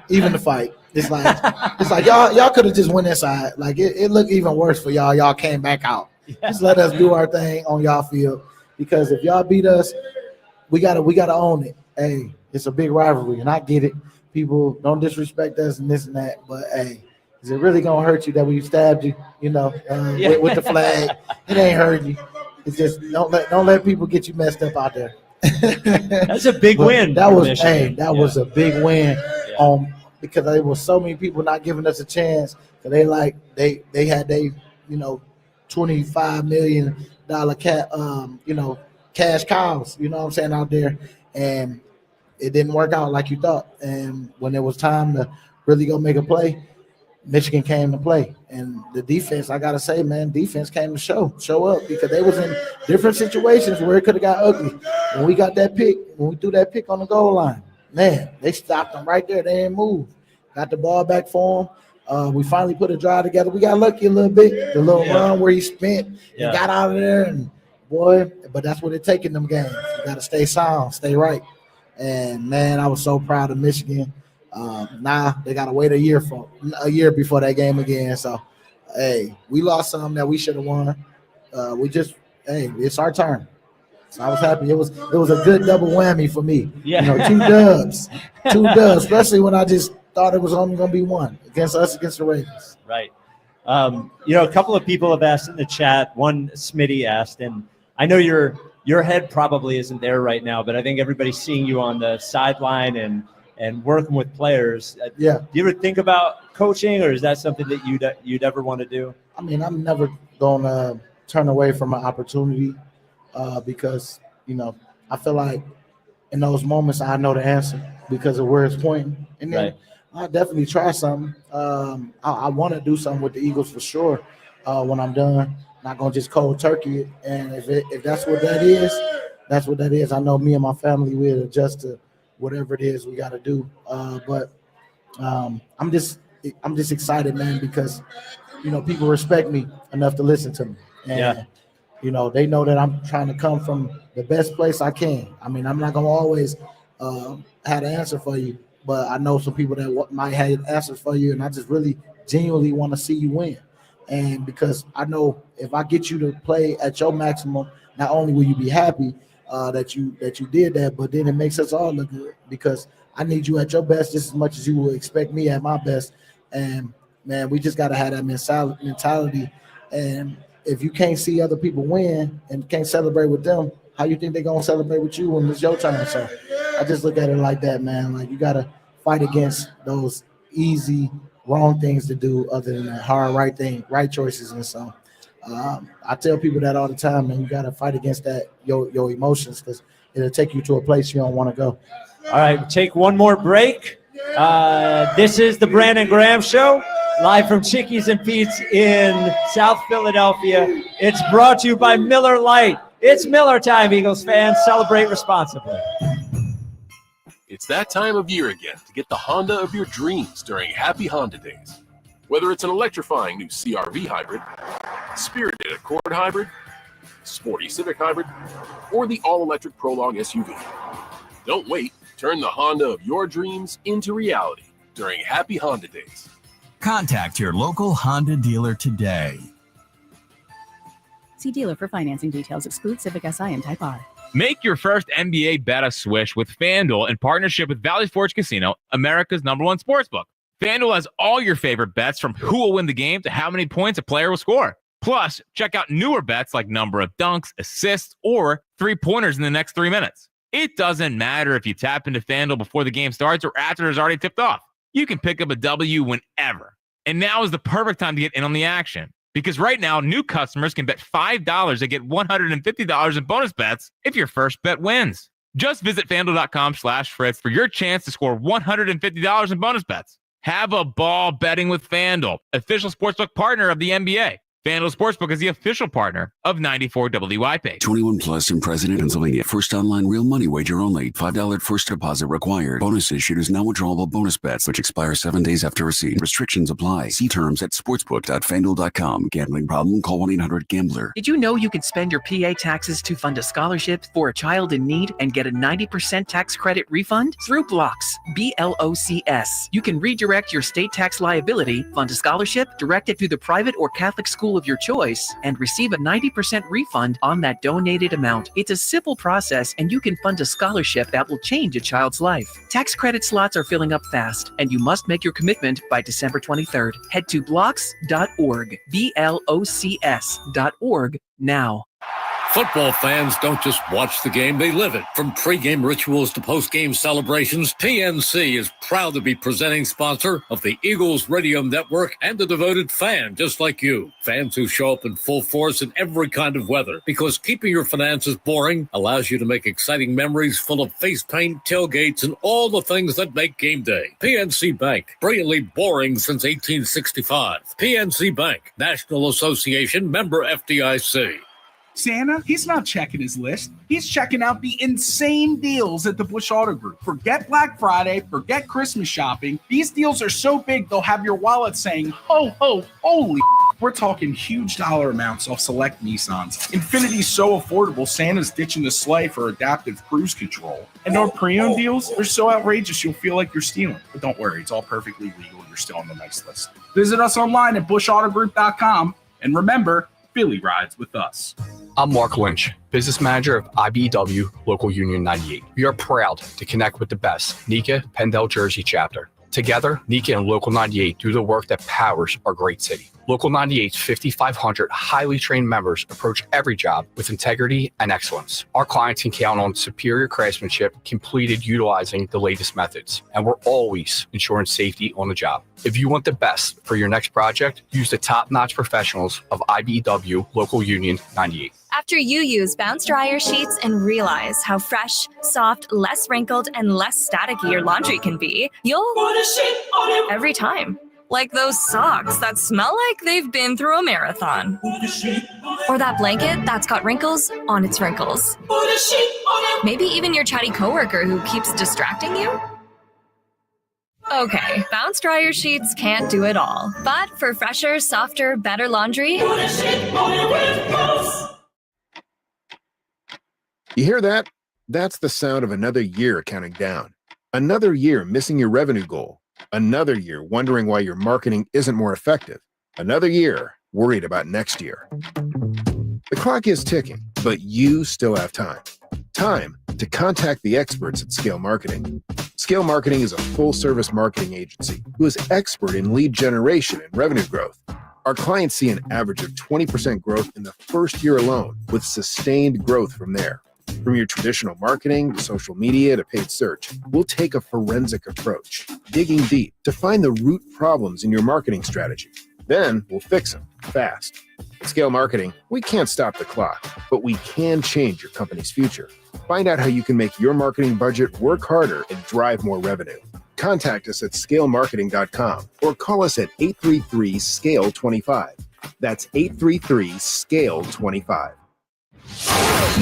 Even the fight. It's like y'all could have just went inside. Like it looked even worse for y'all. Y'all came back out. Yeah. Just let us do our thing on y'all field. Because if y'all beat us, we gotta own it. Hey. It's a big rivalry, and I get it. People don't disrespect us and this and that, but hey, Is it really gonna hurt you that we stabbed you? With the flag, it ain't hurt you. It's just don't let people get you messed up out there. That's a big win. That was Michigan. was a big win. Because there was so many people not giving us a chance. So they had $25 million cash cows. You know what I'm saying, out there, and it didn't work out like you thought. And when it was time to really go make a play, Michigan came to play. And the defense, I gotta say, man, defense came to show up, because they was in different situations where it could have got ugly. When we got that pick, when we threw that pick on the goal line, man, they stopped them right there. They didn't move. Got the ball back for them. We finally put a drive together. We got lucky a little bit. The little run where he spent and got out of there, and but that's what it takes in them games. You got to stay sound, stay right. And man, I was so proud of Michigan. Now they got to wait a year before that game again. So, hey, we lost something that we should have won. It's our turn. So I was happy. It was a good double whammy for me. Yeah. 2 dubs, especially when I just thought it was only going to be one against the Ravens. Right. A couple of people have asked in the chat. One, Smitty asked, and I know your head probably isn't there right now, but I think everybody's seeing you on the sideline and working with players. Yeah. Do you ever think about coaching, or is that something that you'd ever want to do? I mean, I'm never going to turn away from an opportunity because, I feel like in those moments I know the answer because of where it's pointing. And then I'll definitely try something. I want to do something with the Eagles for sure when I'm done. Not going to just cold turkey it. And if that's what that is, that's what that is. I know me and my family will adjust to whatever it is we got to do. But I'm just excited, man, because, people respect me enough to listen to me. And, they know that I'm trying to come from the best place I can. I mean, I'm not going to always have an answer for you, but I know some people that might have answers for you, and I just really genuinely want to see you win. And because I know if I get you to play at your maximum, not only will you be happy that you did that, but then it makes us all look good, because I need you at your best just as much as you will expect me at my best. And, man, we just got to have that mentality. And if you can't see other people win and can't celebrate with them, how you think they're going to celebrate with you when it's your turn? So I just look at it like that, man. Like, you got to fight against those easy, wrong things to do other than the hard right choices. And so I tell people that all the time, man. You got to fight against that, your emotions, because it'll take you to a place you don't want to go. All right, take one more break. This is the Brandon Graham Show, live from Chickie's and Pete's in South Philadelphia. It's brought to you by Miller Lite. It's Miller time, Eagles fans. Celebrate responsibly. It's that time of year again to get the Honda of your dreams during Happy Honda Days. Whether it's an electrifying new CR-V hybrid, spirited Accord hybrid, sporty Civic hybrid, or the all-electric Prologue SUV. Don't wait. Turn the Honda of your dreams into reality during Happy Honda Days. Contact your local Honda dealer today. See dealer for financing details. Exclude Civic Si and Type R. Make your first NBA bet a swish with FanDuel in partnership with Valley Forge Casino, America's #1 sportsbook. FanDuel has all your favorite bets, from who will win the game to how many points a player will score. Plus, check out newer bets like number of dunks, assists, or three-pointers in the next 3 minutes. It doesn't matter if you tap into FanDuel before the game starts or after it's already tipped off. You can pick up a W whenever. And now is the perfect time to get in on the action. Because right now, new customers can bet $5 and get $150 in bonus bets if your first bet wins. Just visit FanDuel.com/Fritz for your chance to score $150 in bonus bets. Have a ball betting with FanDuel, official sportsbook partner of the NBA. FanDuel Sportsbook is the official partner of 94 WYP. 21 plus in President, Pennsylvania. First online real money wager only. $5 first deposit required. Bonus issued is now withdrawable bonus bets, which expire 7 days after receipt. Restrictions apply. See terms at sportsbook.fanduel.com. Gambling problem? Call 1-800-GAMBLER. Did you know you can spend your PA taxes to fund a scholarship for a child in need and get a 90% tax credit refund? Through Blocks, BLOCS. You can redirect your state tax liability, fund a scholarship, direct it to the private or Catholic school school of your choice and receive a 90% refund on that donated amount. It's a simple process, and you can fund a scholarship that will change a child's life. Tax credit slots are filling up fast, and you must make your commitment by December 23rd. Head to blocks.org, BLOCS.org now. Football fans don't just watch the game, they live it. From pregame rituals to postgame celebrations, PNC is proud to be presenting sponsor of the Eagles Radio Network and a devoted fan just like you. Fans who show up in full force in every kind of weather, because keeping your finances boring allows you to make exciting memories full of face paint, tailgates, and all the things that make game day. PNC Bank, brilliantly boring since 1865. PNC Bank, National Association, member FDIC. Santa, he's not checking his list. He's checking out the insane deals at the Bush Auto Group. Forget Black Friday, forget Christmas shopping. These deals are so big, they'll have your wallet saying, ho, ho, holy. We're talking huge dollar amounts off select Nissans. Infinity's so affordable, Santa's ditching the sleigh for adaptive cruise control. And our pre-owned deals, they're so outrageous you'll feel like you're stealing. But don't worry, it's all perfectly legal. You're still on the nice list. Visit us online at bushautogroup.com. And remember, Philly rides with us. I'm Mark Lynch, business manager of IBEW Local Union 98. We are proud to connect with the best NECA Pendle Jersey chapter. Together, NECA and Local 98 do the work that powers our great city. Local 98's 5,500 highly trained members approach every job with integrity and excellence. Our clients can count on superior craftsmanship completed utilizing the latest methods, and we're always ensuring safety on the job. If you want the best for your next project, use the top-notch professionals of IBEW Local Union 98. After you use bounce dryer sheets and realize how fresh, soft, less wrinkled, and less staticky your laundry can be, you'll put a sheet on it every time. Like those socks that smell like they've been through a marathon. Or that blanket that's got wrinkles on its wrinkles. Maybe even your chatty coworker who keeps distracting you. Okay, bounce dryer sheets can't do it all. But for fresher, softer, better laundry, put a sheet on it with Boss. You hear that? That's the sound of another year counting down. Another year missing your revenue goal. Another year wondering why your marketing isn't more effective. Another year worried about next year. The clock is ticking, but you still have time. Time to contact the experts at Scale Marketing. Scale Marketing is a full-service marketing agency who is expert in lead generation and revenue growth. Our clients see an average of 20% growth in the first year alone, with sustained growth from there. From your traditional marketing to social media to paid search, we'll take a forensic approach, digging deep to find the root problems in your marketing strategy. Then we'll fix them fast. At Scale Marketing, we can't stop the clock, but we can change your company's future. Find out how you can make your marketing budget work harder and drive more revenue. Contact us at scalemarketing.com or call us at 833-SCALE-25. That's 833-SCALE-25.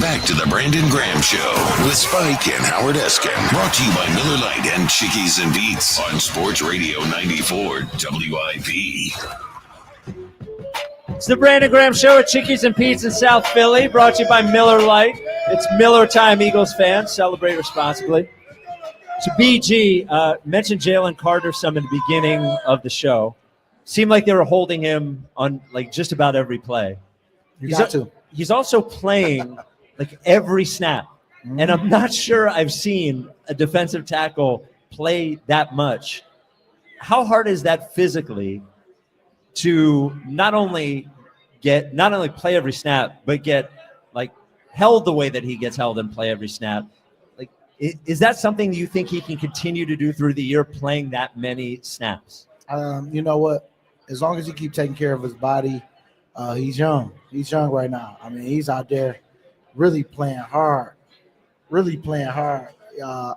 Back to the Brandon Graham Show with Spike and Howard Eskin. Brought to you by Miller Lite and Chickies and Beats on Sports Radio 94 WIP. It's the Brandon Graham Show at Chickies and Pete's in South Philly, brought to you by Miller Lite. It's Miller time, Eagles fans. Celebrate responsibly. So BG mentioned Jalen Carter some in the beginning of the show. Seemed like they were holding him on like just about every play. He's also playing like every snap. And I'm not sure I've seen a defensive tackle play that much. How hard is that physically to not only play every snap, but get like held the way that he gets held and play every snap? Like, is that something you think he can continue to do through the year, playing that many snaps? You know what? As long as he keeps taking care of his body, he's young. He's young right now. I mean, he's out there really playing hard.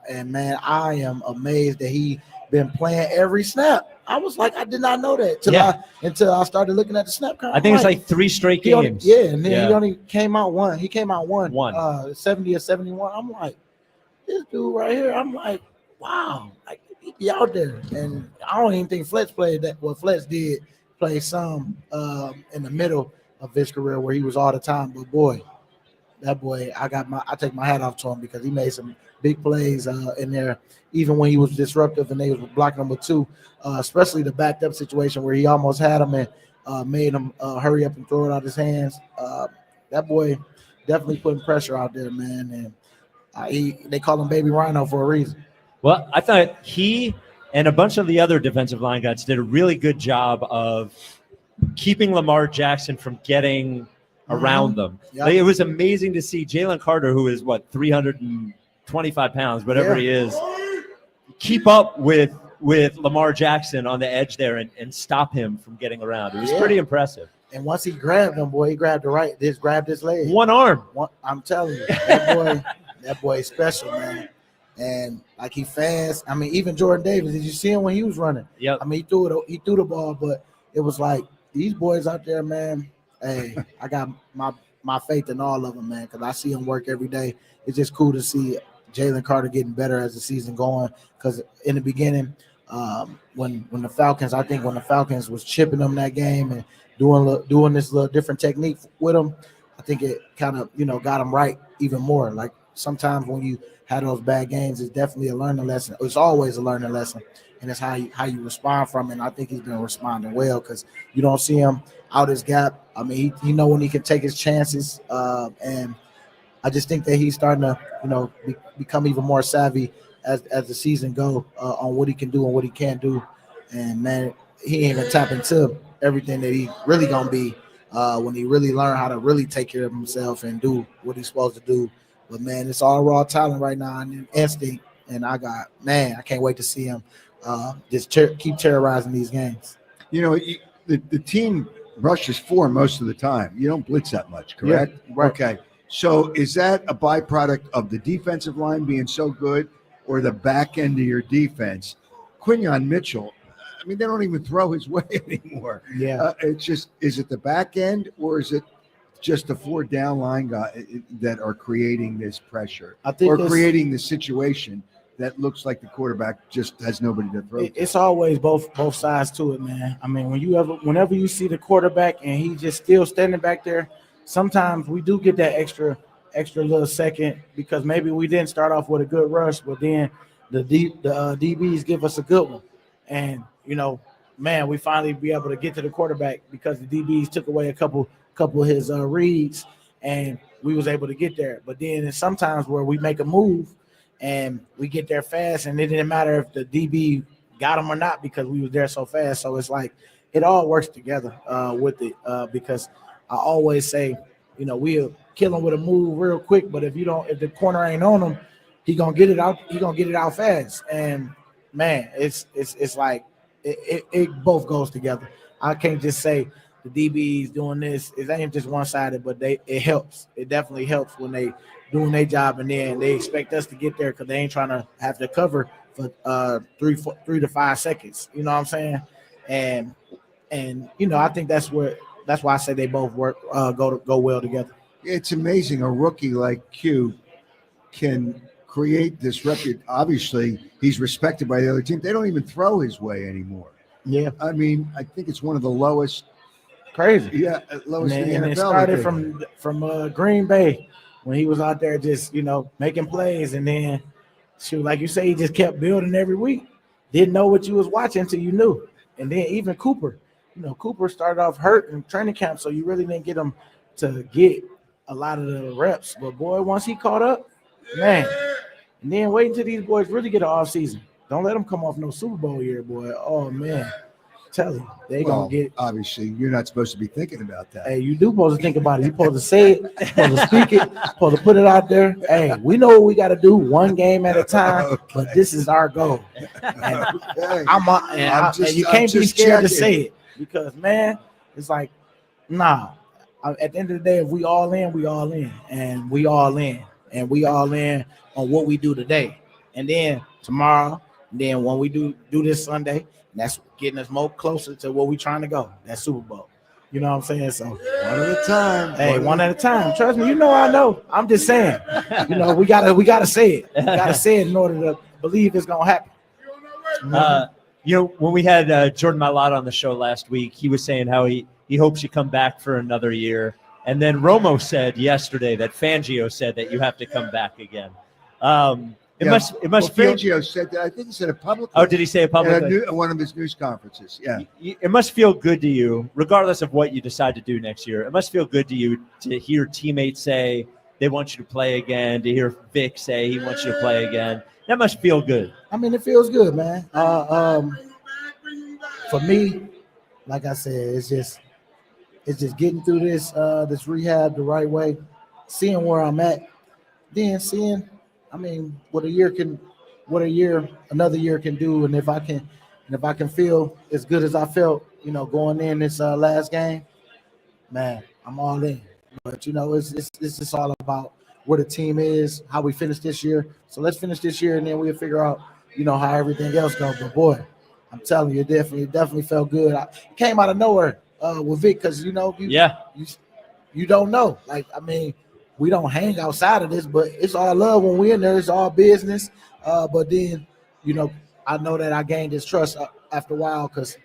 And, man, I am amazed that he been playing every snap. I was like, I did not know that until I started looking at the snap count. I think it's like 3 straight games. He only came out one. He came out one. 70 or 71. I'm like, this dude right here. I'm like, wow. Like, he be out there. And I don't even think Fletch played that. What Fletch did play some in the middle of his career where he was all the time. But boy, that boy, I take my hat off to him because he made some big plays in there, even when he was disruptive and they was blocking him with 2, especially the backed up situation where he almost had him and made him hurry up and throw it out his hands. That boy definitely putting pressure out there, man. And they call him Baby Rhino for a reason. Well, I thought he and a bunch of the other defensive line guys did a really good job of keeping Lamar Jackson from getting around them. Yep. Like, it was amazing to see Jalen Carter, who is 325 pounds, whatever he is, keep up with Lamar Jackson on the edge there and stop him from getting around. It was pretty impressive. And once he grabbed him, boy, he grabbed grabbed his leg. One arm. I'm telling you, that boy is special, man. And like he fast. I mean, even Jordan Davis, did you see him when he was running? Yep. I mean, he threw the ball, but it was like these boys out there, man. Hey, I got my faith in all of them, man, because I see them work every day. It's just cool to see Jalen Carter getting better as the season going. Because in the beginning, when the Falcons was chipping them that game and doing this little different technique with them, I think it kind of got them right even more. Like sometimes when you have those bad games, it's definitely a learning lesson. It's always a learning lesson, and it's how you respond from it. And I think he's been responding well because you don't see him out his gap. I mean, he know when he can take his chances, and I just think that he's starting to become even more savvy as the season go on what he can do and what he can't do. And man, he ain't gonna tap into everything that he really gonna be when he really learn how to really take care of himself and do what he's supposed to do. But man, it's all raw talent right now and instinct. And I can't wait to see him just keep terrorizing these games. The team rushes 4 most of the time. You don't blitz that much, correct? Yeah, right. Okay. So is that a byproduct of the defensive line being so good or the back end of your defense? Quinyon Mitchell, I mean, they don't even throw his way anymore. Yeah. It's just, is it the back end or is it just the 4 down line guys that are creating this pressure or creating the situation that looks like the quarterback just has nobody to throw to? It's always both sides to it, man. I mean, whenever you see the quarterback and he just still standing back there, sometimes we do get that extra little second because maybe we didn't start off with a good rush, but then the DBs give us a good one. And, man, we finally be able to get to the quarterback because the DBs took away a couple of his reads, and we was able to get there. But then there's sometimes where we make a move and we get there fast, and it didn't matter if the DB got him or not because we was there so fast. So it's like it all works together with it because I always say, we'll kill him with a move real quick, but if the corner ain't on him, he gonna get it out. He gonna get it out fast. And man, it's like it both goes together. I can't just say the DBs doing this. It ain't just one sided, but it helps. It definitely helps when they doing their job, and then they expect us to get there because they ain't trying to have to cover for 3 to 5 seconds. You know what I'm saying? And I think that's why I say they both work go well together. It's amazing a rookie like Q can create this record. Obviously, he's respected by the other team. They don't even throw his way anymore. Yeah. I mean, I think it's one of the lowest. Crazy. Yeah, lowest in the NFL. And it started from Green Bay when he was out there just, making plays. And then, like you say, he just kept building every week. Didn't know what you was watching until you knew. And then even Cooper. Cooper started off hurt in training camp, so you really didn't get him to get a lot of the reps. But, boy, once he caught up, man, and then wait until these boys really get an off season. Don't let them come off no Super Bowl year, boy. Oh, man. Tell you, they going to get. Obviously, you're not supposed to be thinking about that. Hey, you do supposed to think about it. You're supposed to say it, supposed to speak it, supposed to put it out there. Hey, we know what we got to do one game at a time, but this is our goal. And you can't be scared to say it because, man, it's like, nah. At the end of the day, if we all in, we all in. And we all in. And we all in on what we do today. And then tomorrow, then when we do this Sunday, that's getting us more closer to where we trying to go. That Super Bowl. You know what I'm saying? So one at a time. Hey, one at a time. Trust me, I know. I'm just saying. We gotta say it. We gotta say it in order to believe it's gonna happen. When we had Jordan Mailata on the show last week, he was saying how he hopes you come back for another year. And then Romo said yesterday that Fangio said that you have to come back again. It must feel. Fangio said that. I think he said it publicly. Oh, did he say it publicly? At one of his news conferences. Yeah. It must feel good to you, regardless of what you decide to do next year. It must feel good to you to hear teammates say they want you to play again, to hear Vic say he wants you to play again. That must feel good. I mean, it feels good, man. For me, like I said, it's just getting through this rehab the right way, seeing where I'm at, then seeing, I mean, what another year can do, and if I can feel as good as I felt, going in this last game, man, I'm all in. But it's just all about where the team is, how we finish this year. So let's finish this year, and then we'll figure out, how everything else goes. But boy, I'm telling you, it definitely felt good. I came out of nowhere with Vic because you don't know. Like, I mean, we don't hang outside of this, but it's all love when we're in there. It's all business. But then, I know that I gained his trust after a while because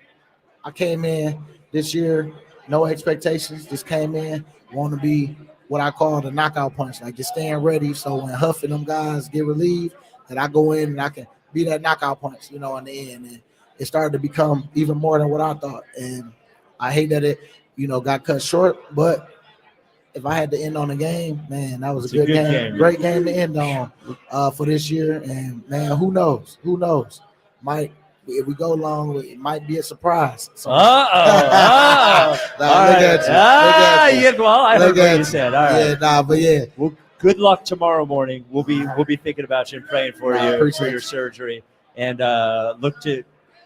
I came in this year, no expectations, just came in, want to be what I call the knockout punch, like just staying ready. So when Huff and them guys get relieved, that I go in and I can be that knockout punch, in the end. And it started to become even more than what I thought. And I hate that it, got cut short, but if I had to end on a game, man, that was a good game. Great game to end on for this year. And man, who knows? If we go long, it might be a surprise. So. Well, I heard what you said. All right. Well, good luck tomorrow morning. We'll be thinking about you and praying for you for your surgery, and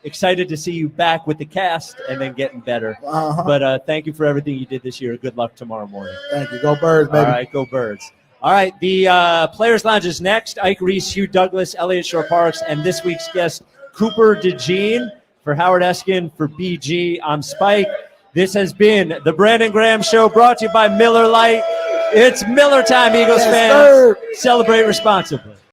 excited to see you back with the cast and then getting better. But thank you for everything you did this year. Good luck tomorrow morning. Thank you. Go Birds, baby. All right, go Birds. All right, the Players Lounge is next. Ike Reese, Hugh Douglas, Elliott Shore Parks, and this week's guest, Cooper DeJean. For Howard Eskin, for BG, I'm Spike. This has been the Brandon Graham Show, brought to you by Miller Lite. It's Miller time, Eagles fans. Celebrate responsibly.